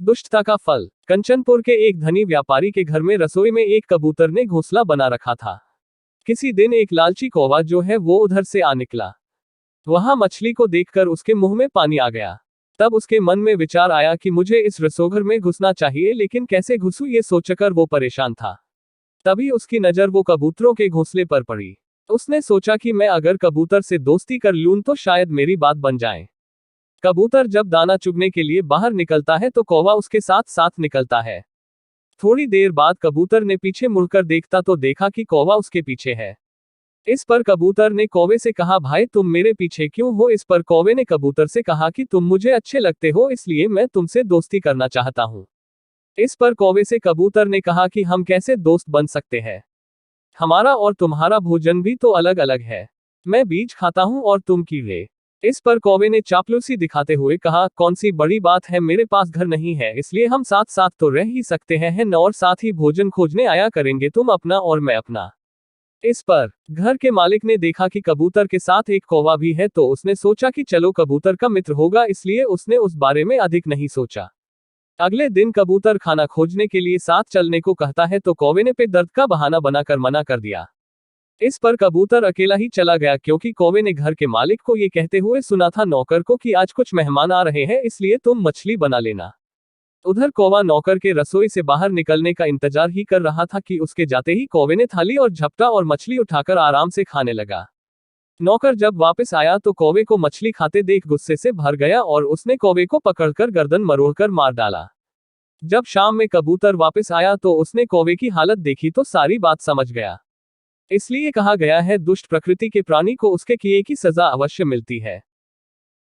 दुष्टता का फल। कंचनपुर के एक धनी व्यापारी के घर में रसोई में एक कबूतर ने घोंसला बना रखा था। किसी दिन एक लालची कौवा जो है वो उधर से आ निकला। वहां मछली को देखकर उसके मुंह में पानी आ गया। तब उसके मन में विचार आया कि मुझे इस रसोघर में घुसना चाहिए, लेकिन कैसे घुसूं ये सोचकर वो परेशान था। तभी उसकी नजर वो कबूतरों के घोंसले पर पड़ी। उसने सोचा कि मैं अगर कबूतर से दोस्ती कर लूं तो शायद मेरी बात बन जाए। कबूतर जब दाना चुगने के लिए बाहर निकलता है तो कौवा उसके साथ साथ निकलता है। थोड़ी देर बाद कबूतर ने पीछे मुड़कर देखा तो देखा कि कौवा उसके पीछे है। इस पर कबूतर ने कौवे से कहा, भाई तुम मेरे पीछे क्यों हो? इस पर कौवे ने कबूतर से कहा कि तुम मुझे अच्छे लगते हो, इसलिए मैं तुमसे दोस्ती करना चाहता हूं। इस पर कौवे से कबूतर ने कहा कि हम कैसे दोस्त बन सकते हैं? हमारा और तुम्हारा भोजन भी तो अलग अलग है। मैं बीज खाता हूं और तुम कीड़े। इस पर कौवे ने चापलूसी दिखाते हुए कहा, कौन सी बड़ी बात है, मेरे पास घर नहीं है, इसलिए हम साथ साथ तो रह ही सकते हैं न, और साथ ही भोजन खोजने आया करेंगे, तुम अपना और मैं अपना। इस पर घर के मालिक ने देखा कि कबूतर के साथ एक कौवा भी है तो उसने सोचा कि चलो कबूतर का मित्र होगा, इसलिए उसने उस बारे में अधिक नहीं सोचा। अगले दिन कबूतर खाना खोजने के लिए साथ चलने को कहता है तो कौवे ने पेट दर्द का बहाना बनाकर मना कर दिया। इस पर कबूतर अकेला ही चला गया, क्योंकि कौवे ने घर के मालिक को ये कहते हुए सुना था नौकर को कि आज कुछ मेहमान आ रहे हैं, इसलिए तुम मछली बना लेना। उधर कौवा नौकर के रसोई से बाहर निकलने का इंतजार ही कर रहा था कि उसके जाते ही कौवे ने थाली और झपटा और मछली उठाकर आराम से खाने लगा। नौकर जब वापस आया तो कौवे को मछली खाते देख गुस्से से भर गया और उसने कौवे को पकड़कर गर्दन मरोड़कर मार डाला। जब शाम में कबूतर वापस आया तो उसने कौवे की हालत देखी तो सारी बात समझ गया। इसलिए कहा गया है, दुष्ट प्रकृति के प्राणी को उसके किए की सजा अवश्य मिलती है।